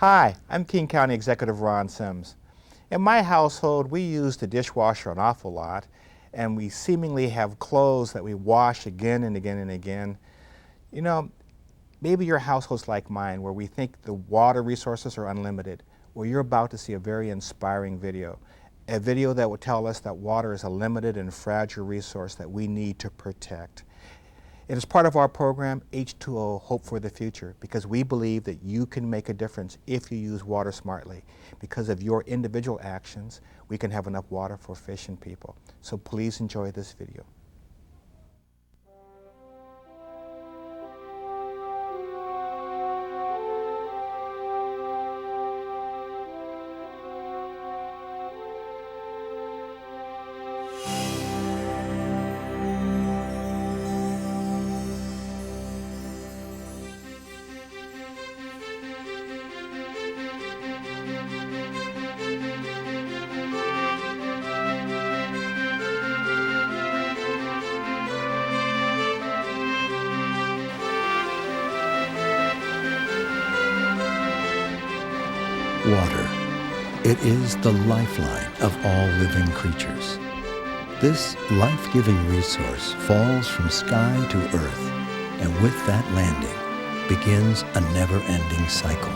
Hi, I'm King County Executive Ron Sims. In my household, we use the dishwasher an awful lot, and we seemingly have clothes that we wash again and again and again. You know, maybe your household's like mine, where we think the water resources are unlimited. Well, you're about to see a very inspiring video. A video that will tell us that water is a limited and fragile resource that we need to protect. It is part of our program, H2O, Hope for the Future, because we believe that you can make a difference if you use water smartly. Because of your individual actions, we can have enough water for fish and people. So please enjoy this video. Water. It is the lifeline of all living creatures. This life-giving resource falls from sky to earth, and with that landing begins a never-ending cycle.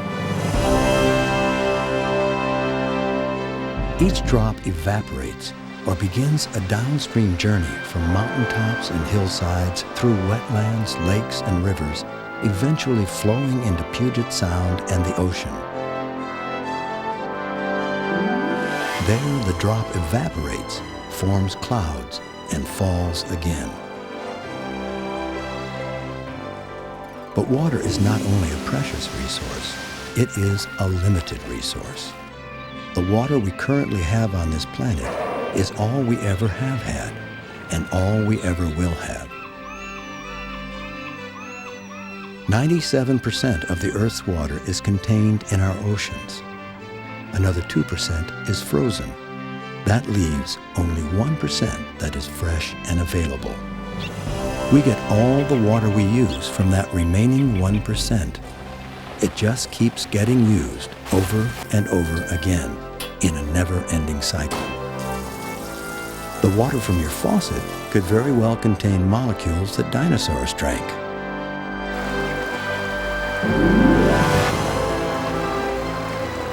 Each drop evaporates or begins a downstream journey from mountaintops and hillsides through wetlands, lakes, and rivers, eventually flowing into Puget Sound and the ocean. There, the drop evaporates, forms clouds, and falls again. But water is not only a precious resource, it is a limited resource. The water we currently have on this planet is all we ever have had, and all we ever will have. 97% of the Earth's water is contained in our oceans. Another 2% is frozen. That leaves only 1% that is fresh and available. We get all the water we use from that remaining 1%. It just keeps getting used over and over again in a never-ending cycle. The water from your faucet could very well contain molecules that dinosaurs drank.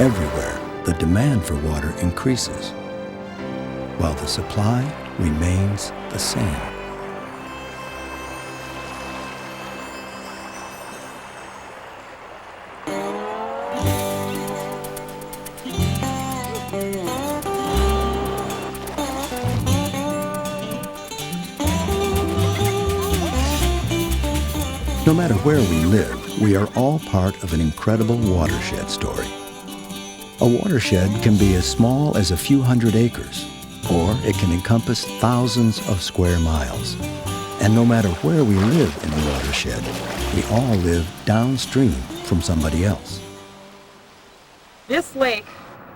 Everywhere, the demand for water increases, while the supply remains the same. No matter where we live, we are all part of an incredible watershed story. A watershed can be as small as a few hundred acres, or it can encompass thousands of square miles. And no matter where we live in the watershed, we all live downstream from somebody else. This lake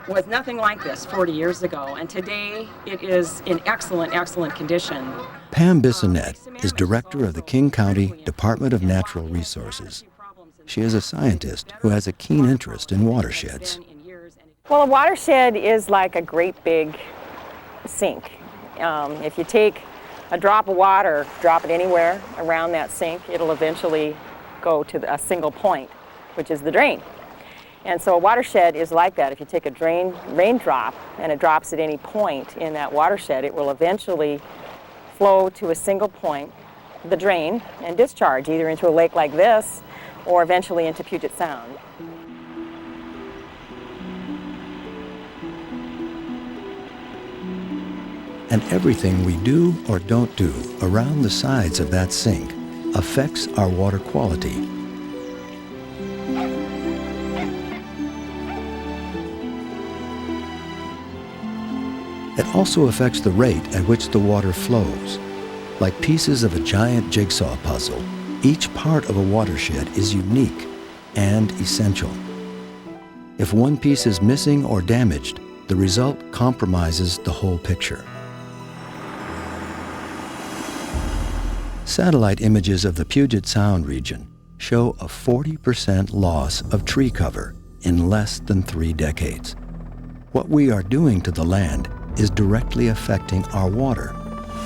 was nothing like this 40 years ago, and today it is in excellent, excellent condition. Pam Bissonnette is director of the King County Department of Natural Resources. She is a scientist who has a keen interest in watersheds. Well, a watershed is like a great big sink. If you take a drop of water, drop it anywhere around that sink, it'll eventually go to a single point, which is the drain. And so a watershed is like that. If you take a raindrop and it drops at any point in that watershed, it will eventually flow to a single point, the drain, and discharge either into a lake like this or eventually into Puget Sound. And everything we do or don't do around the sides of that sink affects our water quality. It also affects the rate at which the water flows. Like pieces of a giant jigsaw puzzle, each part of a watershed is unique and essential. If one piece is missing or damaged, the result compromises the whole picture. Satellite images of the Puget Sound region show a 40% loss of tree cover in less than 3 decades. What we are doing to the land is directly affecting our water.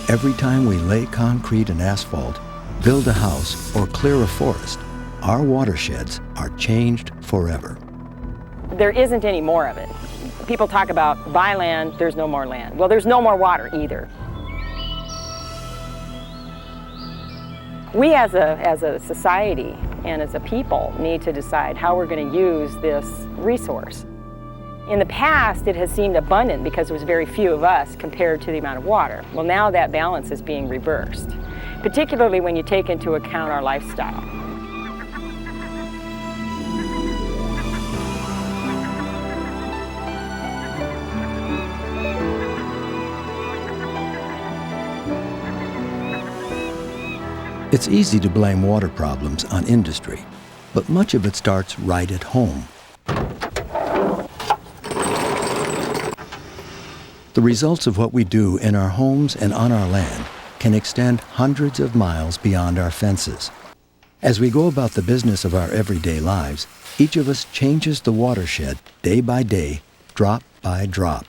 Every time we lay concrete and asphalt, build a house, or clear a forest, our watersheds are changed forever. There isn't any more of it. People talk about buy land, there's no more land. Well, there's no more water either. We as a society and as a people need to decide how we're going to use this resource. In the past, it has seemed abundant because there was very few of us compared to the amount of water. Well, now that balance is being reversed, particularly when you take into account our lifestyle. It's easy to blame water problems on industry, but much of it starts right at home. The results of what we do in our homes and on our land can extend hundreds of miles beyond our fences. As we go about the business of our everyday lives, each of us changes the watershed day by day, drop by drop.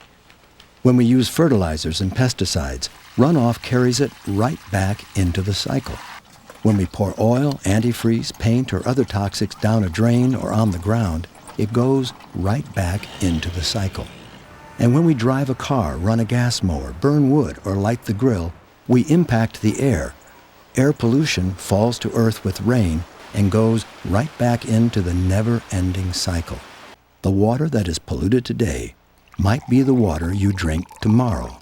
When we use fertilizers and pesticides, runoff carries it right back into the cycle. When we pour oil, antifreeze, paint, or other toxics down a drain or on the ground, it goes right back into the cycle. And when we drive a car, run a gas mower, burn wood, or light the grill, we impact the air. Air pollution falls to earth with rain and goes right back into the never-ending cycle. The water that is polluted today might be the water you drink tomorrow.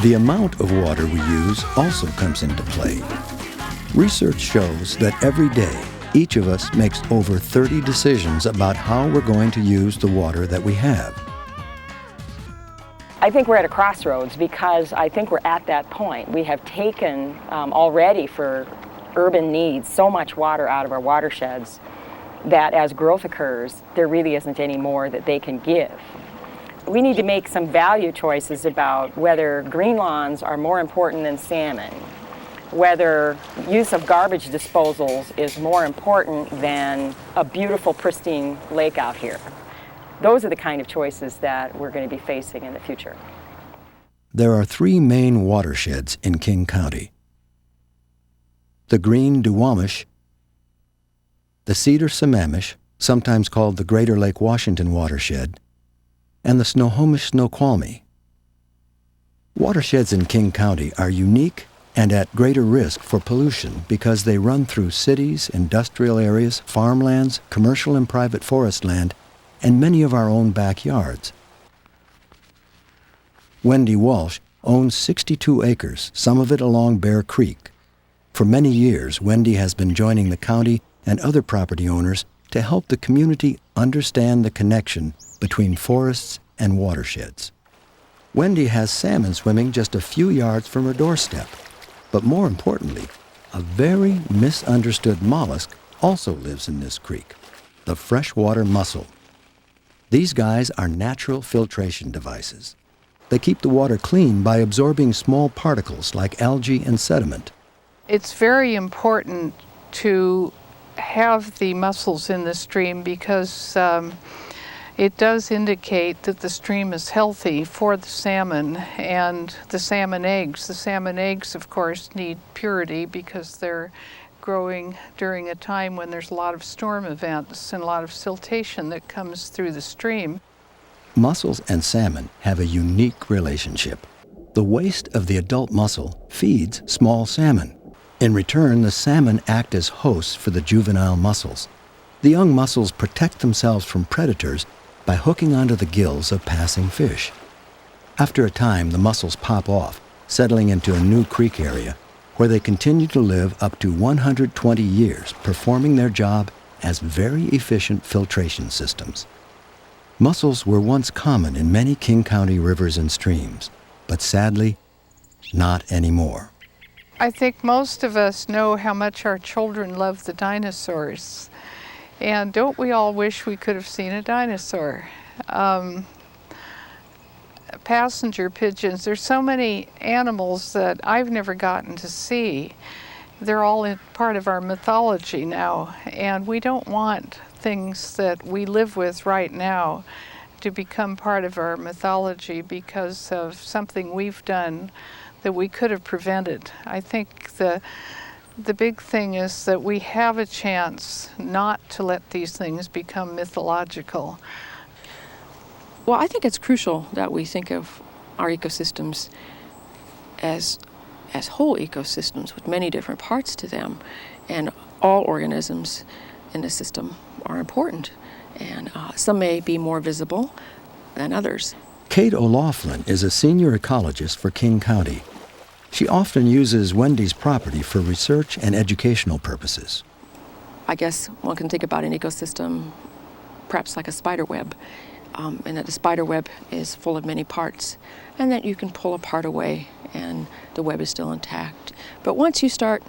The amount of water we use also comes into play. Research shows that every day, each of us makes over 30 decisions about how we're going to use the water that we have. I think we're at a crossroads because I think we're at that point. We have taken already for urban needs so much water out of our watersheds that as growth occurs, there really isn't any more that they can give. We need to make some value choices about whether green lawns are more important than salmon, whether use of garbage disposals is more important than a beautiful, pristine lake out here. Those are the kind of choices that we're going to be facing in the future. There are 3 main watersheds in King County: the Green Duwamish, the Cedar Sammamish, sometimes called the Greater Lake Washington Watershed, and the Snohomish Snoqualmie. Watersheds in King County are unique and at greater risk for pollution because they run through cities, industrial areas, farmlands, commercial and private forest land, and many of our own backyards. Wendy Walsh owns 62 acres, some of it along Bear Creek. For many years, Wendy has been joining the county and other property owners to help the community understand the connection between forests and watersheds. Wendy has salmon swimming just a few yards from her doorstep. But more importantly, a very misunderstood mollusk also lives in this creek, the freshwater mussel. These guys are natural filtration devices. They keep the water clean by absorbing small particles like algae and sediment. It's very important to have the mussels in the stream because it does indicate that the stream is healthy for the salmon and the salmon eggs. The salmon eggs, of course, need purity because they're growing during a time when there's a lot of storm events and a lot of siltation that comes through the stream. Mussels and salmon have a unique relationship. The waste of the adult mussel feeds small salmon. In return, the salmon act as hosts for the juvenile mussels. The young mussels protect themselves from predators by hooking onto the gills of passing fish. After a time, the mussels pop off, settling into a new creek area, where they continue to live up to 120 years, performing their job as very efficient filtration systems. Mussels were once common in many King County rivers and streams, but sadly, not anymore. I think most of us know how much our children love the dinosaurs. And don't we all wish we could have seen a dinosaur? Passenger pigeons, there's so many animals that I've never gotten to see. They're all part of our mythology now, and we don't want things that we live with right now to become part of our mythology because of something we've done that we could have prevented. I think the big thing is that we have a chance not to let these things become mythological. Well, I think it's crucial that we think of our ecosystems as whole ecosystems with many different parts to them, and all organisms in the system are important, and some may be more visible than others. Kate O'Loughlin is a senior ecologist for King County. She often uses Wendy's property for research and educational purposes. I guess one can think about an ecosystem perhaps like a spider web, and that the spider web is full of many parts, and that you can pull a part away and the web is still intact. But once you start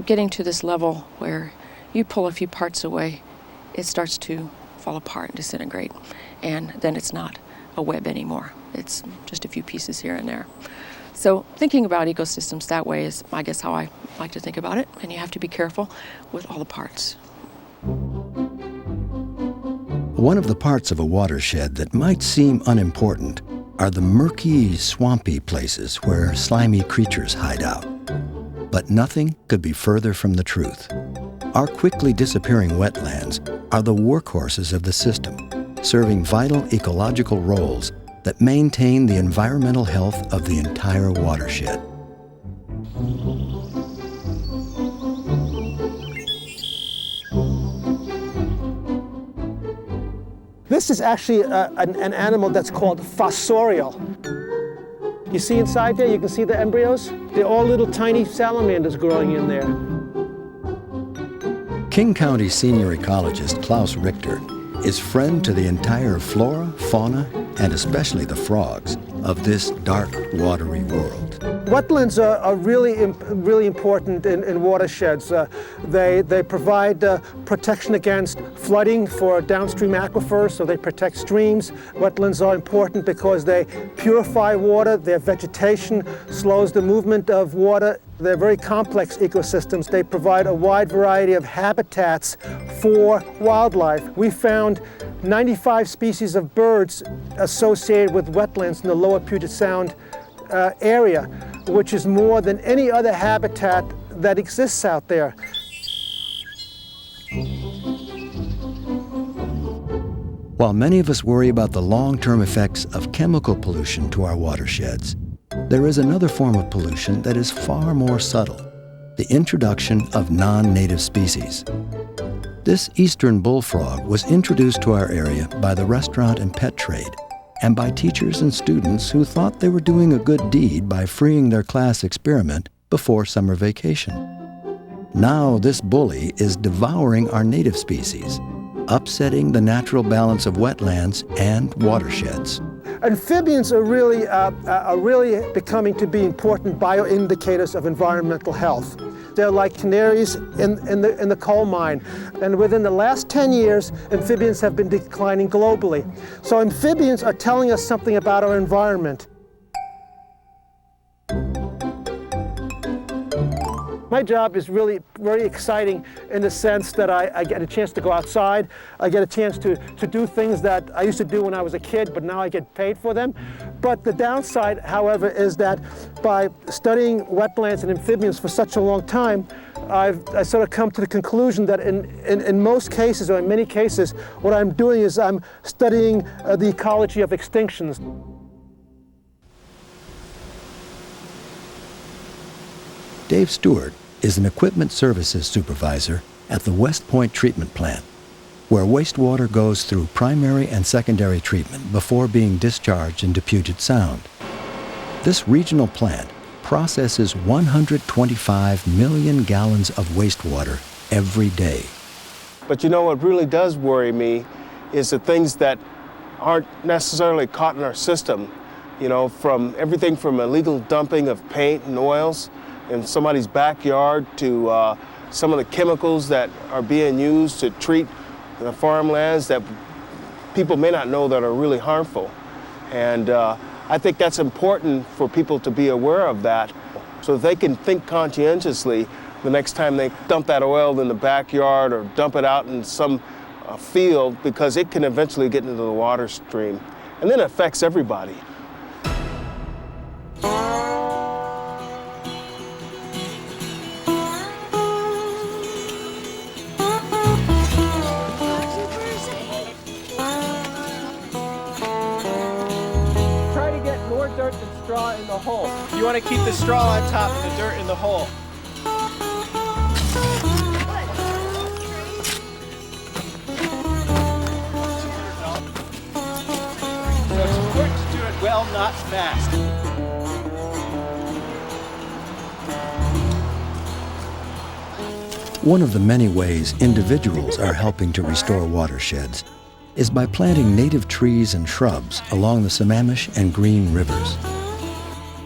getting to this level where you pull a few parts away, it starts to fall apart and disintegrate, and then it's not a web anymore. It's just a few pieces here and there. So thinking about ecosystems that way is, I guess, how I like to think about it, and you have to be careful with all the parts. One of the parts of a watershed that might seem unimportant are the murky, swampy places where slimy creatures hide out. But nothing could be further from the truth. Our quickly disappearing wetlands are the workhorses of the system, serving vital ecological roles that maintain the environmental health of the entire watershed. This is actually an animal that's called fossorial. You see inside there, you can see the embryos? They're all little tiny salamanders growing in there. King County senior ecologist Klaus Richter is friend to the entire flora, fauna, and especially the frogs of this dark, watery world. Wetlands are really important in watersheds. They provide protection against flooding for downstream aquifers, so they protect streams. Wetlands are important because they purify water. Their vegetation slows the movement of water. They're very complex ecosystems. They provide a wide variety of habitats for wildlife. We found 95 species of birds associated with wetlands in the lower Puget Sound area, which is more than any other habitat that exists out there. While many of us worry about the long-term effects of chemical pollution to our watersheds, there is another form of pollution that is far more subtle: the introduction of non-native species. This eastern bullfrog was introduced to our area by the restaurant and pet trade, and by teachers and students who thought they were doing a good deed by freeing their class experiment before summer vacation. Now this bully is devouring our native species, upsetting the natural balance of wetlands and watersheds. Amphibians are really becoming to be important bioindicators of environmental health. They're like canaries in the coal mine. And within the last 10 years, amphibians have been declining globally. So amphibians are telling us something about our environment. My job is really very exciting in the sense that I get a chance to go outside. I get a chance to do things that I used to do when I was a kid, but now I get paid for them. But the downside, however, is that by studying wetlands and amphibians for such a long time, I sort of come to the conclusion that in most cases, or in many cases, what I'm doing is I'm studying the ecology of extinctions. Dave Stewart is an equipment services supervisor at the West Point Treatment Plant, where wastewater goes through primary and secondary treatment before being discharged into Puget Sound. This regional plant processes 125 million gallons of wastewater every day. But you know what really does worry me is the things that aren't necessarily caught in our system. You know, from everything from illegal dumping of paint and oils in somebody's backyard to some of the chemicals that are being used to treat the farmlands that people may not know that are really harmful. And I think that's important for people to be aware of that so they can think conscientiously the next time they dump that oil in the backyard or dump it out in some field, because it can eventually get into the water stream. And then it affects everybody. Try to get more dirt than straw in the hole. You want to keep the straw on top and the dirt in the hole. So it's important to do it well, not fast. One of the many ways individuals are helping to restore watersheds is by planting native trees and shrubs along the Sammamish and Green rivers.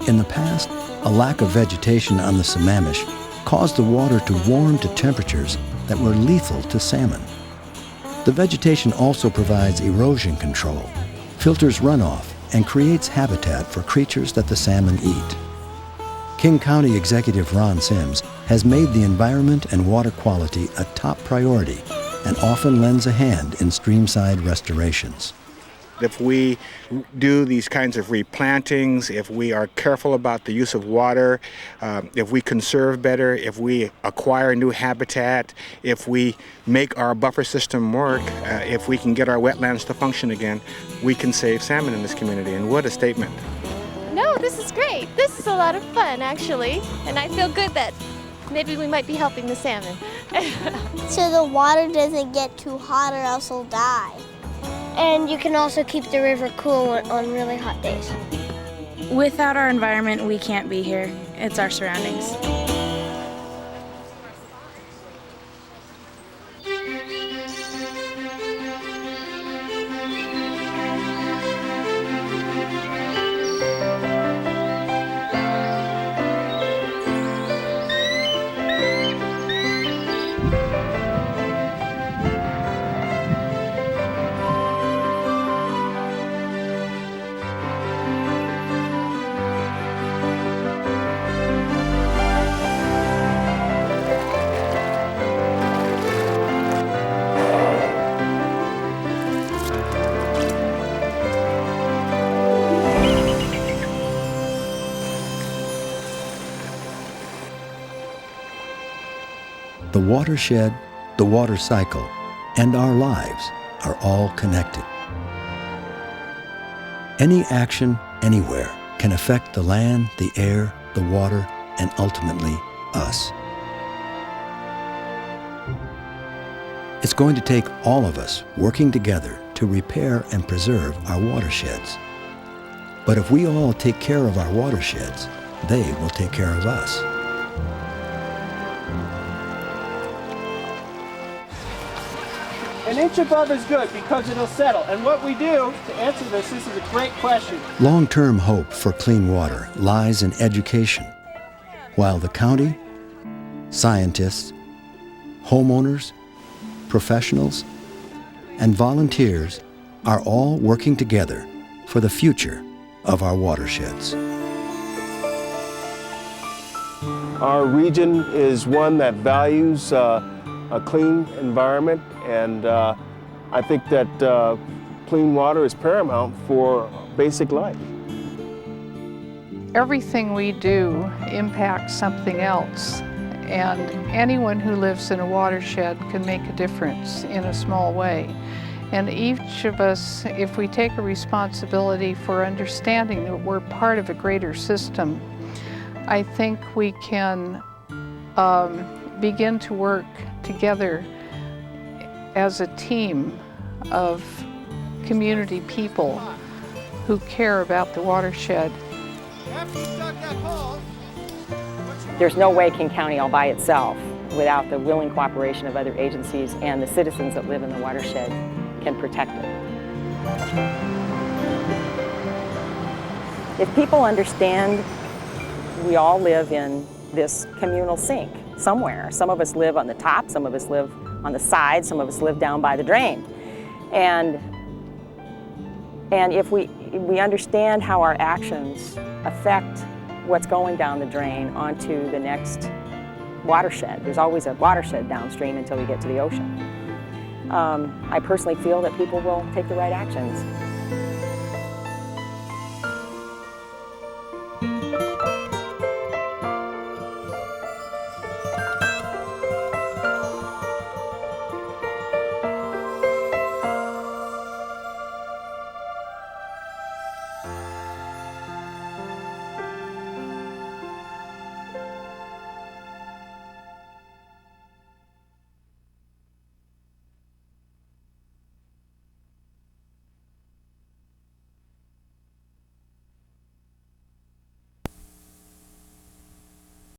In the past, a lack of vegetation on the Sammamish caused the water to warm to temperatures that were lethal to salmon. The vegetation also provides erosion control, filters runoff, and creates habitat for creatures that the salmon eat. King County Executive Ron Sims has made the environment and water quality a top priority and often lends a hand in streamside restorations. If we do these kinds of replantings, if we are careful about the use of water, if we conserve better, if we acquire new habitat, if we make our buffer system work, if we can get our wetlands to function again, we can save salmon in this community. And what a statement. No, this is great. This is a lot of fun, actually. And I feel good that maybe we might be helping the salmon. So the water doesn't get too hot or else it'll die. And you can also keep the river cool on really hot days. Without our environment, we can't be here. It's our surroundings. The watershed, the water cycle, and our lives are all connected. Any action anywhere can affect the land, the air, the water, and ultimately us. It's going to take all of us working together to repair and preserve our watersheds. But if we all take care of our watersheds, they will take care of us. An inch above is good because it'll settle. And what we do to answer this is a great question. Long-term hope for clean water lies in education, while the county, scientists, homeowners, professionals, and volunteers are all working together for the future of our watersheds. Our region is one that values a clean environment, and I think that clean water is paramount for basic life. Everything we do impacts something else, and anyone who lives in a watershed can make a difference in a small way. And each of us, if we take a responsibility for understanding that we're part of a greater system, I think we can begin to work together as a team of community people who care about the watershed. There's no way King County all by itself, without the willing cooperation of other agencies and the citizens that live in the watershed, can protect it. If people understand we all live in this communal sink somewhere. Some of us live on the top, some of us live on the side, some of us live down by the drain. And if we understand how our actions affect what's going down the drain onto the next watershed, there's always a watershed downstream until we get to the ocean. I personally feel that people will take the right actions.